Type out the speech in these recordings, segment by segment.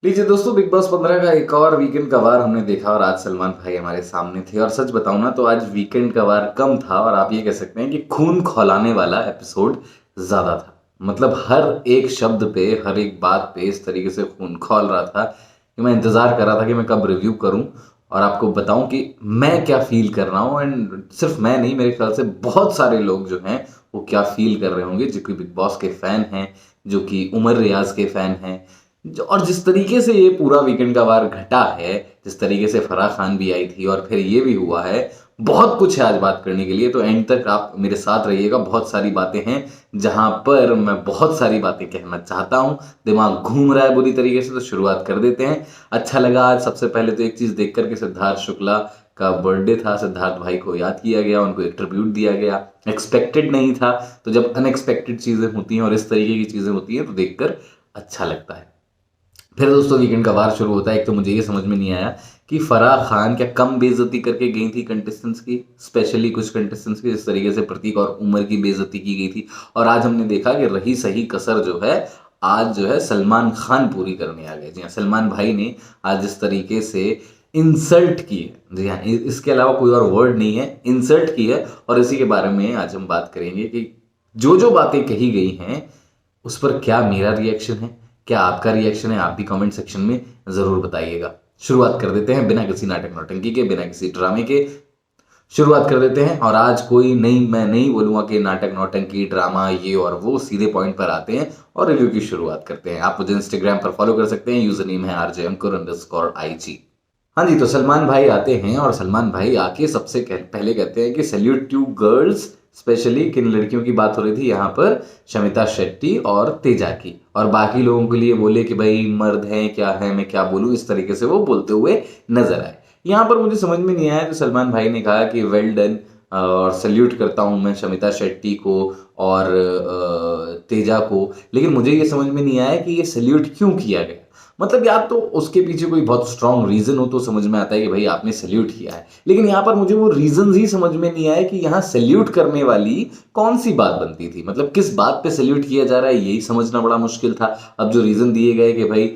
लीजिए दोस्तों, big boss 15 का एक और वीकेंड का वार हमने देखा और आज सलमान भाई हमारे सामने थे। और सच बताऊं ना तो आज वीकेंड का वार कम था और आप ये कह सकते हैं कि खून खौलाने वाला एपिसोड ज्यादा था। मतलब हर एक शब्द पे, हर एक बात पे इस तरीके से खून खौल रहा था कि मैं इंतजार कर रहा था कि मैं कब रिव्यू करूं और आपको बताऊं कि मैं क्या फील कर रहा हूं। एंड सिर्फ मैं नहीं, मेरे ख्याल से बहुत सारे लोग जो हैं वो क्या फील कर रहे होंगे, जो कि बिग बॉस के फैन हैं, जो कि उमर रियाज के फैन हैं। और जिस तरीके से ये पूरा वीकेंड का वार घटा है, जिस तरीके से फराह खान भी आई थी और फिर ये भी हुआ है, बहुत कुछ है आज बात करने के लिए। तो एंड तक आप मेरे साथ रहिएगा। बहुत सारी बातें हैं जहां पर मैं बहुत सारी बातें कहना चाहता हूं। दिमाग घूम रहा है बुरी तरीके से, तो शुरुआत कर देते हैं। अच्छा लगा आज सबसे पहले तो एक चीज देख करके, सिद्धार्थ शुक्ला का बर्थडे था, सिद्धार्थ भाई को याद किया गया, उनको एक ट्रिब्यूट दिया गया। एक्सपेक्टेड नहीं था, तो जब अनएक्सपेक्टेड चीजें होती हैं और इस तरीके की चीजें होती हैं तो देखकर अच्छा लगता है। फिर दोस्तों वीकेंड का वार शुरू होता है। एक तो मुझे ये समझ में नहीं आया कि फराह खान क्या कम बेइज्जती करके गई थी कंटेस्टेंट्स की, स्पेशली कुछ कंटेस्टेंट्स की, जिस तरीके से प्रतीक और उमर की बेइज्जती की गई थी। और आज हमने देखा कि रही सही कसर जो है, आज जो है सलमान खान पूरी करने आ गए। जी हाँ, सलमान भाई ने आज जिस तरीके से इंसल्ट की है, जी हाँ, इसके अलावा कोई और वर्ड नहीं है, इंसल्ट की है। और इसी के बारे में आज हम बात करेंगे कि जो जो बातें कही गई हैं उस पर क्या मेरा रिएक्शन है, क्या आपका रिएक्शन है, आप भी कमेंट सेक्शन में जरूर बताइएगा। शुरुआत कर देते हैं बिना किसी नाटक नौटंकी के, बिना किसी ड्रामे के शुरुआत कर देते हैं। और आज कोई नहीं, मैं नहीं बोलूंगा कि नाटक नौटंकी ड्रामा ये और वो, सीधे पॉइंट पर आते हैं और रिव्यू की शुरुआत करते हैं। आप मुझे इंस्टाग्राम पर फॉलो कर सकते हैं, यूजर नेम है RJ_IG। हाँ जी, तो सलमान भाई आते हैं और सलमान भाई आके सबसे पहले कहते हैं कि सैल्यूट टू गर्ल्स। स्पेशली किन लड़कियों की बात हो रही थी यहाँ पर, शमिता शेट्टी और तेजा की। और बाकी लोगों के लिए बोले कि भाई मर्द हैं, क्या है, मैं क्या बोलूं, इस तरीके से वो बोलते हुए नजर आए। यहाँ पर मुझे समझ में नहीं आया तो सलमान भाई ने कहा कि वेल डन और सल्यूट करता हूं मैं शमिता शेट्टी को और तेजा को। लेकिन मुझे ये समझ में नहीं आया कि ये सल्यूट क्यों किया गया। मतलब यार, तो उसके पीछे कोई बहुत स्ट्रांग रीजन हो तो समझ में आता है कि भाई आपने सल्यूट किया है, लेकिन यहाँ पर मुझे वो रीजन ही समझ में नहीं आया कि यहाँ सल्यूट करने वाली कौन सी बात बनती थी। मतलब किस बात पे सल्यूट किया जा रहा है यही समझना बड़ा मुश्किल था। अब जो रीजन दिए गए कि भाई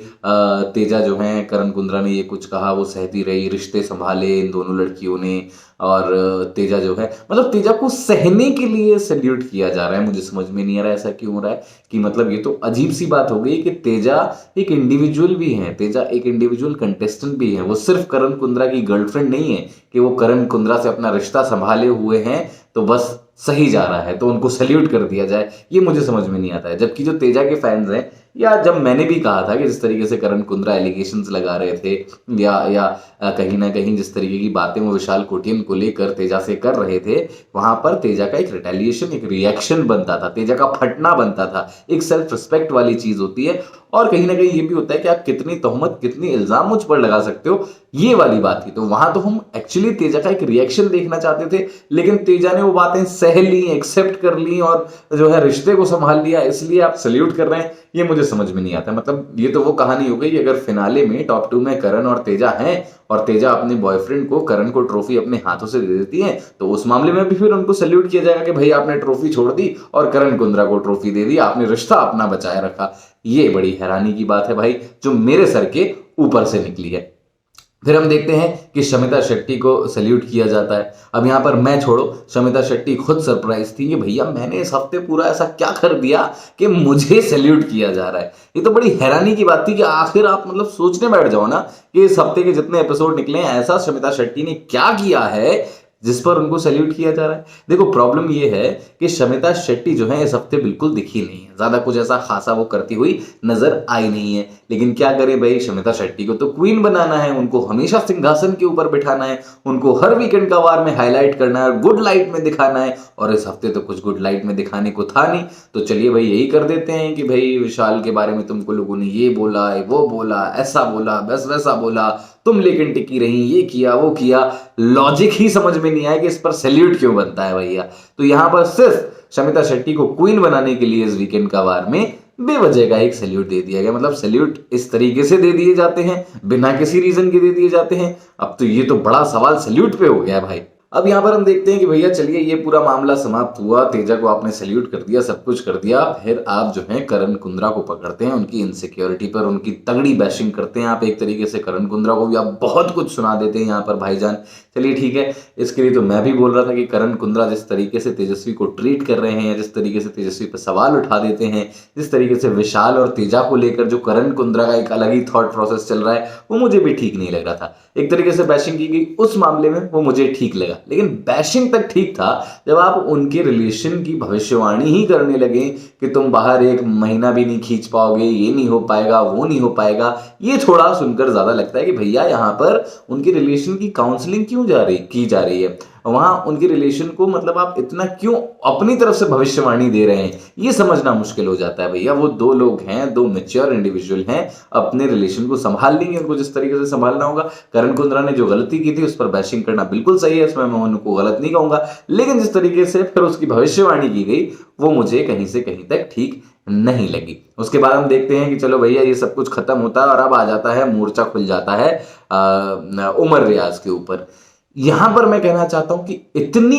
तेजा जो है, करण कुंद्रा ने ये कुछ कहा, वो सहती रही, रिश्ते संभाले इन दोनों लड़कियों ने। और तेजा जो है, मतलब तेजा को सहने के लिए सल्यूट किया जा रहा है। मुझे समझ में नहीं आ रहा है ऐसा क्यों हो रहा है। कि मतलब ये तो अजीब सी बात हो गई कि तेजा एक इंडिविजुअल भी है, तेजा एक इंडिविजुअल कंटेस्टेंट भी है। वो सिर्फ करण कुंद्रा की गर्लफ्रेंड नहीं है कि वो करण कुंद्रा से अपना रिश्ता संभाले हुए हैं तो बस सही जा रहा है तो उनको सल्यूट कर दिया जाए, ये मुझे समझ में नहीं आता है। जबकि जो तेजा के फैंस हैं, या जब मैंने भी कहा था कि जिस तरीके से करण कुंद्रा एलिगेशंस लगा रहे थे, या कहीं ना कहीं जिस तरीके की बातें वो विशाल कोटियन को लेकर तेजा से कर रहे थे, वहां पर तेजा का एक रिटेलिएशन, एक रिएक्शन बनता था, तेजा का फटना बनता था। एक सेल्फ रिस्पेक्ट वाली चीज होती है। और कहीं ना कहीं ये भी होता है कि आप कितनी तोहमत, कितनी इल्जाम मुझ पर लगा सकते हो, ये वाली बात थी। तो वहां तो हम एक्चुअली तेजा का एक रिएक्शन देखना चाहते थे, लेकिन तेजा ने वो बातें सह ली, एक्सेप्ट कर ली और जो है रिश्ते को संभाल लिया, इसलिए आप सल्यूट कर रहे हैं, ये मुझे समझ में नहीं आता। मतलब ये तो वो कहानी हो गई कि अगर फिनाले में टॉप 2 में करण और तेजा हैं और तेजा अपने बॉयफ्रेंड को, करण को ट्रॉफी अपने हाथों से दे देती है, तो उस मामले में भी फिर उनको सल्यूट किया जाएगा कि भाई आपने ट्रॉफी छोड़ दी और करण कुंद्रा को ट्रॉफी दे दी, आपने रिश्ता अपना बचाए रखा। ये बड़ी हैरानी की बात है भाई, जो मेरे सर के ऊपर से निकली है। फिर हम देखते हैं कि शमिता शेट्टी को सल्यूट किया जाता है। अब यहां पर मैं छोड़ो, शमिता शेट्टी खुद सरप्राइज थी कि भैया मैंने इस हफ्ते पूरा ऐसा क्या कर दिया कि मुझे सल्यूट किया जा रहा है। ये तो बड़ी हैरानी की बात थी कि आखिर आप मतलब सोचने बैठ जाओ ना कि इस हफ्ते के जितने एपिसोड निकले हैं, ऐसा शमिता शेट्टी ने क्या किया है जिस पर उनको सल्यूट किया जा रहा है। देखो प्रॉब्लम ये है कि शमिता शेट्टी जो है इस हफ्ते बिल्कुल दिखी नहीं है, ज्यादा कुछ ऐसा खासा वो करती हुई नजर आई नहीं है। लेकिन क्या करे भाई, शमिता शेट्टी को तो क्वीन बनाना है, उनको हमेशा सिंहासन के ऊपर बिठाना है, उनको हर वीकेंड का वार में हाईलाइट करना है, गुड लाइट में दिखाना है। और इस हफ्ते तो कुछ गुड लाइट में दिखाने को था नहीं, तो चलिए भाई यही कर देते हैं कि भाई विशाल के बारे में तुमको लोगों ने ये बोला, वो बोला, ऐसा बोला, बस वैसा बोला, तुम लेकिन टिकी रही, ये किया वो किया। लॉजिक ही समझ में नहीं आया कि इस पर सैल्यूट क्यों बनता है भैया। तो यहां पर सिर्फ शमिता शेट्टी को क्वीन बनाने के लिए इस वीकेंड का वार में बेवजह का एक सैल्यूट दे दिया गया। मतलब सैल्यूट इस तरीके से दे दिए जाते हैं, बिना किसी रीजन के दे दिए जाते हैं। अब तो ये तो बड़ा सवाल सैल्यूट पे हो गया भाई। अब यहाँ पर हम देखते हैं कि भैया चलिए ये पूरा मामला समाप्त हुआ, तेजा को आपने सैल्यूट कर दिया, सब कुछ कर दिया, फिर आप जो है करण कुंद्रा को पकड़ते हैं, उनकी इनसिक्योरिटी पर उनकी तगड़ी बैशिंग करते हैं आप एक तरीके से। करण कुंद्रा को भी आप बहुत कुछ सुना देते हैं यहाँ पर भाईजान। चलिए ठीक है, इसके लिए तो मैं भी बोल रहा था कि करण कुंद्रा जिस तरीके से तेजस्वी को ट्रीट कर रहे हैं, जिस तरीके से तेजस्वी पर सवाल उठा देते हैं, जिस तरीके से विशाल और तेजा को लेकर जो करण कुंद्रा का एक अलग ही थॉट प्रोसेस चल रहा है, वो मुझे भी ठीक नहीं लग रहा था। एक तरीके से बैशिंग की गई उस मामले में वो मुझे ठीक लगा, लेकिन बैशिंग तक ठीक था जब आप उनके रिलेशन की भविष्यवाणी ही करने लगे कि तुम बाहर 1 महीना भी नहीं खींच पाओगे, ये नहीं हो पाएगा, वो नहीं हो पाएगा। ये थोड़ा सुनकर ज्यादा लगता है कि भैया यहाँ पर उनके रिलेशन की काउंसलिंग क्यों की जा रही है, वहां उनके रिलेशन को मतलब आप इतना क्यों अपनी तरफ से भविष्यवाणी दे रहे हैं, ये समझना मुश्किल हो जाता है। भैया वो 2 लोग हैं, 2 मैच्योर इंडिविजुअल हैं, अपने रिलेशन को संभाल लेंगे, उनको जिस तरीके से संभालना होगा। करण कुंद्रा ने जो गलती की थी उस पर बैशिंग करना बिल्कुल सही है, इसमें मैं उनको गलत नहीं कहूंगा, लेकिन जिस तरीके से फिर उसकी भविष्यवाणी की गई वो मुझे कहीं से कहीं तक ठीक नहीं लगी। उसके बाद हम देखते हैं कि चलो भैया ये सब कुछ खत्म होता है और अब आ जाता है, मोर्चा खुल जाता है उमर रियाज के ऊपर। यहां पर मैं कहना चाहता हूं कि इतनी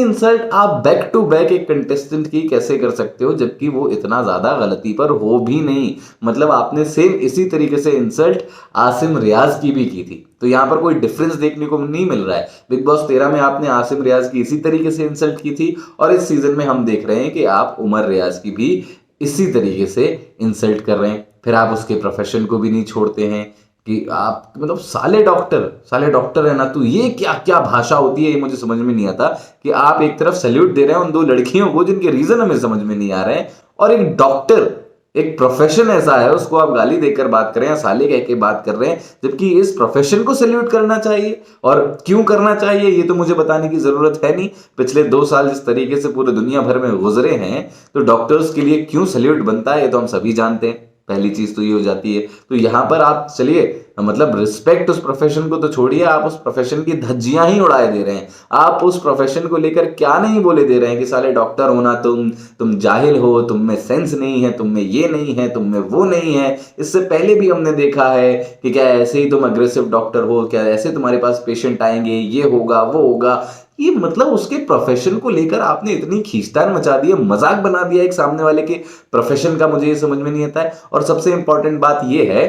इंसल्ट आप बैक टू बैक एक कंटेस्टेंट की कैसे कर सकते हो, जबकि वो इतना ज्यादा गलती पर हो भी नहीं। मतलब आपने सेम इसी तरीके से इंसल्ट आसिम रियाज की भी की थी, तो यहां पर कोई डिफरेंस देखने को नहीं मिल रहा है। बिग बॉस 13 में आपने आसिम रियाज की इसी तरीके से इंसल्ट की थी और इस सीजन में हम देख रहे हैं कि आप उमर रियाज की भी इसी तरीके से इंसल्ट कर रहे हैं। फिर आप उसके प्रोफेशन को भी नहीं छोड़ते हैं कि आप मतलब साले डॉक्टर है ना, तो ये क्या क्या भाषा होती है, ये मुझे समझ में नहीं आता कि आप एक तरफ सैल्यूट दे रहे हैं उन 2 लड़कियों को जिनके रीजन हमें समझ में नहीं आ रहे हैं, और एक डॉक्टर, एक प्रोफेशन ऐसा है उसको आप गाली देकर बात कर रहे हैं, साले कह के बात कर रहे हैं, जबकि इस प्रोफेशन को सैल्यूट करना चाहिए। और क्यों करना चाहिए ये तो मुझे बताने की जरूरत है नहीं। पिछले 2 साल जिस तरीके से पूरे दुनिया भर में गुजरे हैं, तो डॉक्टर्स के लिए क्यों सैल्यूट बनता है ये तो हम सभी जानते हैं। पहली चीज तो ये हो जाती है। तो यहां पर आप चलिए मतलब रिस्पेक्ट उस प्रोफेशन को तो छोड़िए, आप उस प्रोफेशन की धज्जियां ही उड़ाए दे रहे हैं। आप उस प्रोफेशन को लेकर क्या नहीं बोले दे रहे हैं कि साले डॉक्टर होना तुम जाहिल हो, तुम में सेंस नहीं है, तुम में ये नहीं है, तुम में वो नहीं है। इससे पहले भी हमने देखा है कि क्या ऐसे ही तुम अग्रेसिव डॉक्टर हो, क्या ऐसे तुम्हारे पास पेशेंट आएंगे, ये होगा वो होगा। ये मतलब उसके प्रोफेशन को लेकर आपने इतनी खींचतान मचा दी है, मजाक बना दिया एक सामने वाले के प्रोफेशन का, मुझे ये समझ में नहीं आता है। और सबसे इंपॉर्टेंट बात ये है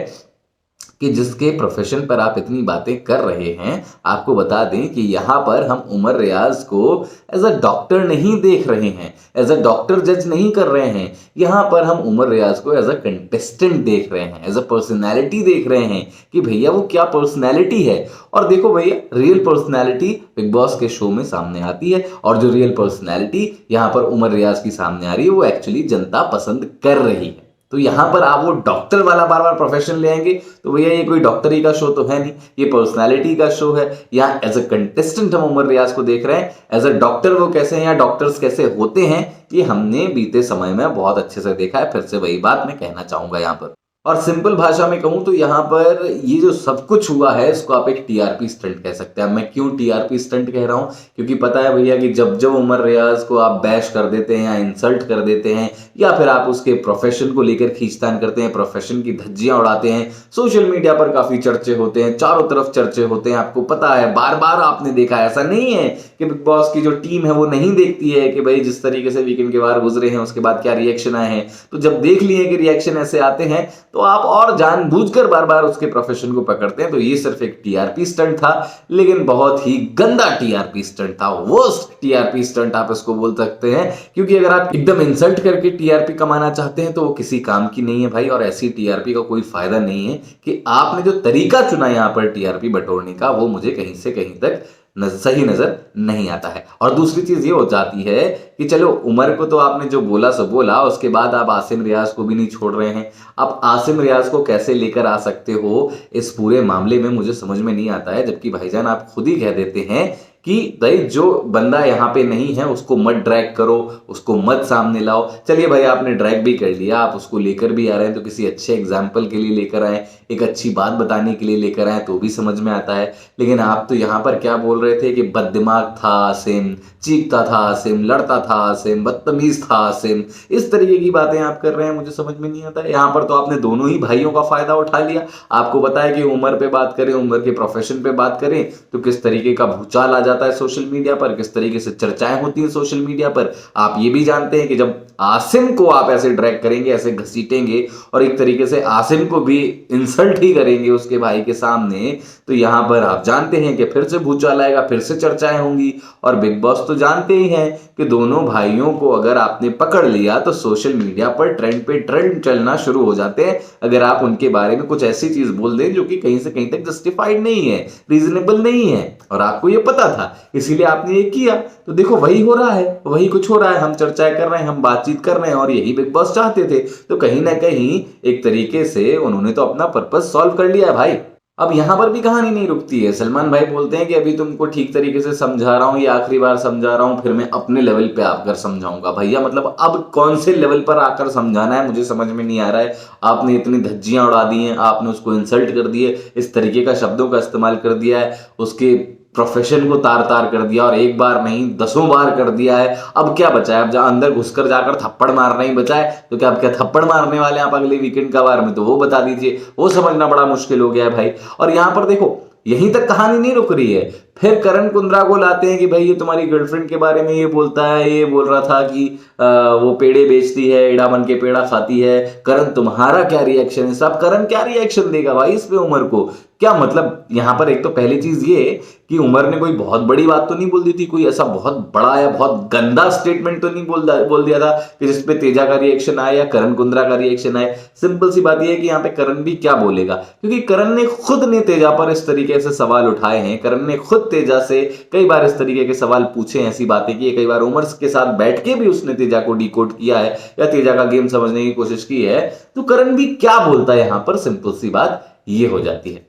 कि जिसके प्रोफेशन पर आप इतनी बातें कर रहे हैं, आपको बता दें कि यहां पर हम उमर रियाज को एज अ डॉक्टर नहीं देख रहे हैं, एज अ डॉक्टर जज नहीं कर रहे हैं। यहां पर हम उमर रियाज को एज अ कंटेस्टेंट देख रहे हैं, एज अ पर्सनैलिटी देख रहे हैं कि भैया वो क्या पर्सनैलिटी है। और देखो भैया, रियल पर्सनैलिटी बिग बॉस के शो में सामने आती है, और जो रियल पर्सनैलिटी यहां पर उमर रियाज की सामने आ रही है वो एक्चुअली जनता पसंद कर रही है। तो यहां पर आप वो डॉक्टर वाला बार बार प्रोफेशन ले आएंगे तो भैया ये कोई डॉक्टरी का शो तो है नहीं, ये पर्सनालिटी का शो है। यहाँ एज अ कंटेस्टेंट हम उमर रियाज को देख रहे हैं, एज अ डॉक्टर वो कैसे हैं या डॉक्टर्स कैसे होते हैं ये हमने बीते समय में बहुत अच्छे से देखा है। फिर से वही बात मैं कहना चाहूंगा यहाँ पर, और सिंपल भाषा में कहूं तो यहाँ पर ये जो सब कुछ हुआ है इसको आप एक टीआरपी स्टंट कह सकते हैं। मैं क्यों टीआरपी स्टंट कह रहा हूं, क्योंकि पता है भैया कि जब जब उमर रियाज को आप बैश कर देते हैं या इंसल्ट कर देते हैं या फिर आप उसके प्रोफेशन को लेकर खींचतान करते हैं, प्रोफेशन की धज्जियां उड़ाते हैं, सोशल मीडिया पर काफी चर्चे होते हैं, चारों तरफ चर्चे होते हैं। आपको पता है, बार बार आपने देखा है, ऐसा नहीं है कि बिग बॉस की जो टीम है वो नहीं देखती है कि भाई जिस तरीके से वीकेंड के बाहर गुजरे हैं उसके बाद क्या रिएक्शन आए हैं। तो जब देख लिए कि रिएक्शन ऐसे आते हैं तो आप और जानबूझकर बार बार उसके प्रोफेशन को पकड़ते हैं। तो ये सिर्फ एक टीआरपी स्टंट था, लेकिन बहुत ही गंदा टीआरपी स्टंट था, वर्स्ट टीआरपी स्टंट आप इसको बोल सकते हैं। क्योंकि अगर आप एकदम इंसल्ट करके टीआरपी कमाना चाहते हैं तो वो किसी काम की नहीं है भाई, और ऐसी टीआरपी का कोई फायदा नहीं है। कि आपने जो तरीका चुना यहां पर टीआरपी बटोरने का वो मुझे कहीं से कहीं तक सही नजर नहीं आता है। और दूसरी चीज ये हो जाती है कि चलो उमर को तो आपने जो बोला सो बोला, उसके बाद आप आसिम रियाज को भी नहीं छोड़ रहे हैं। आप आसिम रियाज को कैसे लेकर आ सकते हो इस पूरे मामले में मुझे समझ में नहीं आता है। जबकि भाईजान आप खुद ही कह देते हैं कि भाई जो बंदा यहाँ पे नहीं है उसको मत ड्रैग करो, उसको मत सामने लाओ। चलिए भाई आपने ड्रैग भी कर लिया, आप उसको लेकर भी आ रहे हैं तो किसी अच्छे एग्जाम्पल के लिए लेकर आए, एक अच्छी बात बताने के लिए लेकर आए तो भी समझ में आता है। लेकिन आप तो यहाँ पर क्या बोल रहे थे कि बददिमाग था आसिम, चीखता था आसिम, लड़ता था आसिम, बदतमीज था आसिम, इस तरीके की बातें आप कर रहे हैं, मुझे समझ में नहीं आता है। यहाँ पर तो आपने दोनों ही भाइयों का फायदा उठा लिया। आपको बताया कि उमर पे बात करें, उमर के प्रोफेशन पे बात करें तो किस तरीके का भूचाल आ जाता है सोशल मीडिया पर, किस तरीके से चर्चाएं होती हैं सोशल मीडिया पर। आप ये भी जानते हैं कि जब आसिम को आप ऐसे ड्रैग करेंगे, ऐसे घसीटेंगे और एक तरीके से आसिम को भी इंसल्ट ही करेंगे उसके भाई के सामने, तो यहां पर आप जानते हैं कि फिर से भूचाल आएगा, फिर से चर्चाएं होंगी। और बिग बॉस तो जानते ही हैं कि दोनों भाइयों को अगर आपने पकड़ लिया तो सोशल मीडिया पर ट्रेंड पे ट्रेंड चलना शुरू हो जाते हैं, अगर आप उनके बारे में कुछ ऐसी चीज बोल दें जो कि कहीं से कहीं तक जस्टिफाइड नहीं है, रीजनेबल नहीं है, और आपको ये पता था, इसीलिए आपने ये किया। तो देखो वही हो रहा है, वही कुछ हो रहा है। हम चर्चाएं कर रहे हैं, हम बातचीत कर रहे हैं, और यही बिग बॉस चाहते थे। तो कहीं ना कहीं एक तरीके से उन्होंने तो अपना पर्पस सॉल्व कर लिया है भाई। अब यहां पर भी कहानी नहीं रुकती है। सलमान भाई बोलते हैं कि अभी तुमको ठीक तरीके से समझा रहा हूं, ये आखिरी बार समझा रहा हूं, फिर मैं अपने लेवल पे आकर समझाऊंगा। भैया मतलब अब कौन से लेवल पर आकर समझाना है, मुझे समझ में नहीं आ रहा है। आपने इतनी धज्जियां उड़ा दी हैं, आपने उसको इंसल्ट कर दिए, इस तरीके का शब्दों का इस्तेमाल कर दिया है, उसके प्रोफेशन को तार तार कर दिया, और एक बार नहीं 10 बार कर दिया है। अब क्या बचा है? अब जहां अंदर घुसकर जाकर थप्पड़ मारना ही बचा है। तो क्या अब क्या थप्पड़ मारने वाले हैं आप अगले वीकेंड का वार में? तो वो बता दीजिए, वो समझना बड़ा मुश्किल हो गया है भाई। और यहां पर देखो यहीं तक कहानी नहीं रुक रही है। फिर करण कुंद्रा को लाते हैं कि भाई ये तुम्हारी गर्लफ्रेंड के बारे में ये बोलता है, ये बोल रहा था कि वो पेड़े बेचती है, एड़ा बन के पेड़ा खाती है। करण तुम्हारा क्या रिएक्शन है साहब? करण क्या रिएक्शन देगा भाई इस पे उमर को? क्या मतलब यहां पर एक तो पहली चीज ये कि उमर ने कोई बहुत बड़ी बात तो नहीं बोल दी थी, कोई ऐसा बहुत बड़ा या बहुत गंदा स्टेटमेंट तो नहीं बोल दिया था कि जिसपे तेजा का रिएक्शन आए या करण कुंद्रा का रिएक्शन आए। सिंपल सी बात यह है कि यहाँ पे करण भी क्या बोलेगा, क्योंकि करण ने खुद ने तेजा पर इस तरीके से सवाल उठाए हैं। करण ने खुद तेजा से कई बार इस तरीके के सवाल पूछे, ऐसी बातें की, कई बार उमर के साथ बैठ के भी उसने तेजा को डिकोड किया है या तेजा का गेम समझने की कोशिश की है। तो करण भी क्या बोलता है यहां पर? सिंपल सी बात ये हो जाती है।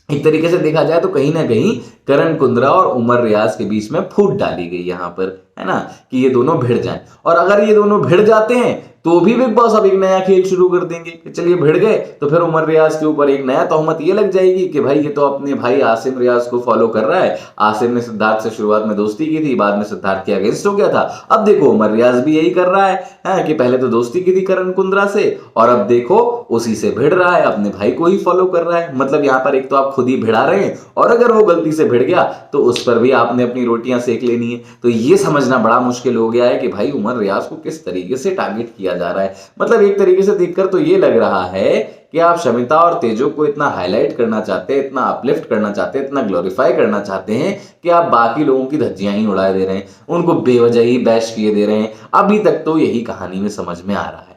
एक तरीके से देखा जाए तो कहीं ना कहीं करण कुंद्रा और उमर रियाज के बीच में फूट डाली गई यहां पर, है ना, कि ये दोनों भिड़ जाएं। और अगर ये दोनों भिड़ जाते हैं तो भी बिग बॉस अब एक नया खेल शुरू कर देंगे कि चलिए भिड़ गए तो फिर उमर रियाज के ऊपर एक नया तोहमत ये लग जाएगी कि भाई ये तो अपने भाई आसिम रियाज को फॉलो कर रहा है। आसिम ने सिद्धार्थ से शुरुआत में दोस्ती की थी, बाद में सिद्धार्थ के अगेंस्ट हो गया था। अब देखो उमर रियाज भी यही कर रहा है कि पहले तो दोस्ती की थी करण कुंद्रा से, और अब देखो उसी से भिड़ रहा है, अपने भाई को ही फॉलो कर रहा है। मतलब यहाँ पर एक तो आप खुद ही भिड़ा रहे हैं, और अगर वो गलती से भिड़ गया तो उस पर भी आपने अपनी रोटियां सेक लेनी है। तो ये समझना बड़ा मुश्किल हो गया है कि भाई उमर रियाज को किस तरीके से टारगेट किया जा रहा है। मतलब एक तरीके से देखकर तो ये लग रहा है कि आप शमिता और तेजो को इतना हाईलाइट करना चाहते हैं, इतना अपलिफ्ट करना चाहते हैं, इतना ग्लोरीफाई करना चाहते हैं कि आप बाकी लोगों की धज्जियां ही उड़ा दे रहे हैं, उनको बेवजह ही बैश किए दे रहे हैं। अभी तक तो यही कहानी में समझ में आ रहा है।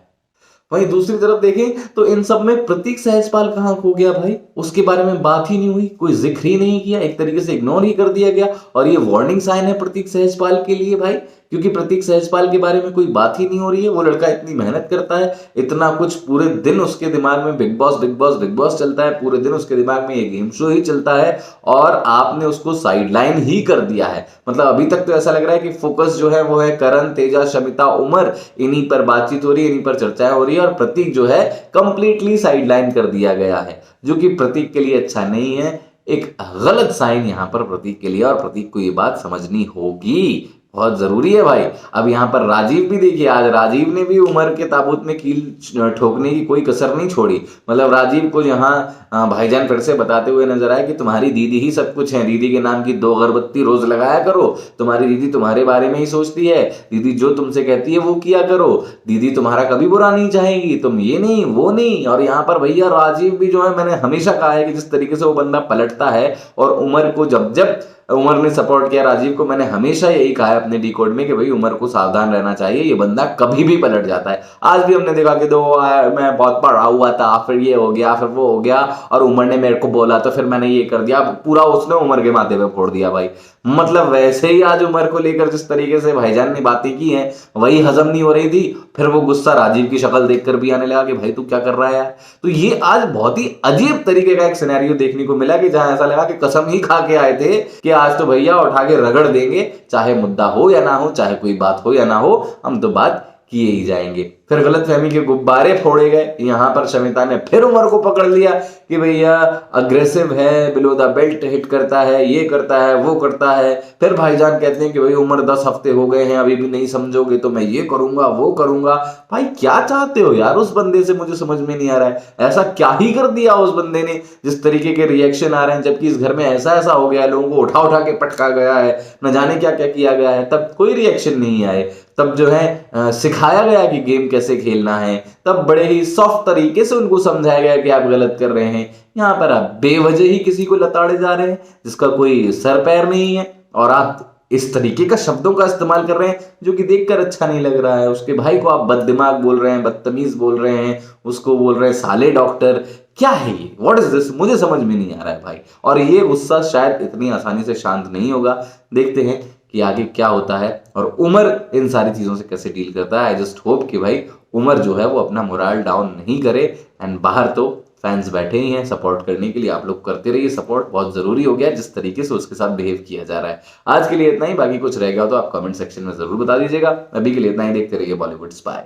वहीं दूसरी तरफ देखें तो इन सब में प्रतीक सहजपाल कहां खो गया भाई? उसके बारे में बात ही नहीं हुई, कोई जिक्र ही नहीं किया, एक तरीके से इग्नोर ही कर दिया गया। और ये वार्निंग साइन है प्रतीक सहजपाल के लिए भाई, क्योंकि प्रतीक सहजपाल के बारे में कोई बात ही नहीं हो रही है। वो लड़का इतनी मेहनत करता है, इतना कुछ पूरे दिन उसके दिमाग में big boss big boss big boss चलता है, पूरे दिन उसके दिमाग में ये गेम शो ही चलता है, और आपने उसको साइडलाइन ही कर दिया है। मतलब अभी तक तो ऐसा लग रहा है कि फोकस जो है वो है करण, तेजा, शमिता, उमर, इन्हीं पर बातचीत हो रही है, इन्हीं पर चर्चाएं हो रही है, और प्रतीक जो है कंप्लीटली साइडलाइन कर दिया गया है, जो कि प्रतीक के लिए अच्छा नहीं है। एक गलत साइन यहां पर प्रतीक के लिए, और प्रतीक को ये बात समझनी होगी, बहुत जरूरी है भाई। अब यहां पर राजीव भी देखिए, आज राजीव ने भी उमर के ताबूत में कील ठोकने की कोई कसर नहीं छोड़ी। मतलब राजीव को यहाँ भाईजान फिर से बताते हुए नजर आए कि तुम्हारी दीदी ही सब कुछ है, दीदी के नाम की 2 अगरबत्ती रोज लगाया करो, तुम्हारी दीदी तुम्हारे बारे में ही सोचती है, दीदी जो तुमसे कहती है वो किया करो, दीदी तुम्हारा कभी बुरा नहीं चाहेगी, तुम ये नहीं वो नहीं। और यहाँ पर भैया राजीव भी जो है, मैंने हमेशा कहा है कि जिस तरीके से वो बंदा पलटता है, और उमर को जब जब उमर ने सपोर्ट किया राजीव को, मैंने हमेशा यही कहा है अपने डिकोड में कि भाई उमर को सावधान रहना चाहिए, ये बंदा कभी भी पलट जाता है। आज भी हमने देखा कि मैं बहुत पढ़ा हुआ था, फिर ये हो गया, फिर वो हो गया, और उमर ने मेरे को बोला तो फिर मैंने ये कर दिया, पूरा उसने उमर के माथे पे फोड़ दिया भाई। मतलब वैसे ही आज उमर को लेकर जिस तरीके से भाईजान ने बातें की हैं, वही हजम नहीं हो रही थी। फिर वो गुस्सा राजीव की शक्ल देखकर भी आने लगा कि भाई तू क्या कर रहा है यार। तो ये आज बहुत ही अजीब तरीके का एक सिनेरियो देखने को मिला कि जहां ऐसा लगा कि कसम ही खा के आए थे कि आज तो भैया उठा के रगड़ देंगे, चाहे मुद्दा हो या ना हो, चाहे कोई बात हो या ना हो, हम तो बात किए ही जाएंगे। फिर गलतफहमी के गुब्बारे फोड़े गए। यहाँ पर शमिता ने फिर उमर को पकड़ लिया कि भैया अग्रेसिव है, बिलो द बेल्ट हिट करता है, ये करता है, वो करता है। फिर भाईजान कहते हैं कि भाई उमर 10 हफ्ते हो गए हैं, अभी भी नहीं समझोगे तो मैं ये करूंगा वो करूंगा। भाई क्या चाहते हो यार उस बंदे से, मुझे समझ में नहीं आ रहा है। ऐसा क्या ही कर दिया उस बंदे ने जिस तरीके के रिएक्शन आ रहे हैं, जबकि इस घर में ऐसा ऐसा हो गया है, लोगों को उठा उठा के पटका गया है, न जाने क्या क्या किया गया है, तब कोई रिएक्शन नहीं आए। तब जो है सिखाया गया कि गेम कैसे खेलना है, तब बड़े ही सॉफ्ट तरीके से उनको समझाया गया कि आप गलत कर रहे हैं। यहाँ पर आप बेवजह ही किसी को लताड़े जा रहे हैं जिसका कोई सर पैर नहीं है, और आप इस तरीके का शब्दों का इस्तेमाल कर रहे हैं जो कि देखकर अच्छा नहीं लग रहा है। उसके भाई को आप बददिमाग बोल रहे हैं, बदतमीज बोल रहे हैं, उसको बोल रहे हैं साले डॉक्टर। क्या है ये, व्हाट इज दिस, मुझे समझ में नहीं आ रहा है भाई। और ये गुस्सा शायद इतनी आसानी से शांत नहीं होगा। देखते हैं कि आगे क्या होता है और उमर इन सारी चीजों से कैसे डील करता है। आई जस्ट होप कि भाई उमर जो है वो अपना मोराल डाउन नहीं करे। एंड बाहर तो फैंस बैठे ही हैं सपोर्ट करने के लिए, आप लोग करते रहिए सपोर्ट, बहुत जरूरी हो गया जिस तरीके से उसके साथ बिहेव किया जा रहा है। आज के लिए इतना ही, बाकी कुछ रह गया तो आप कमेंट सेक्शन में जरूर बता दीजिएगा। अभी के लिए इतना ही, देखते रहिए बॉलीवुड स्पाई।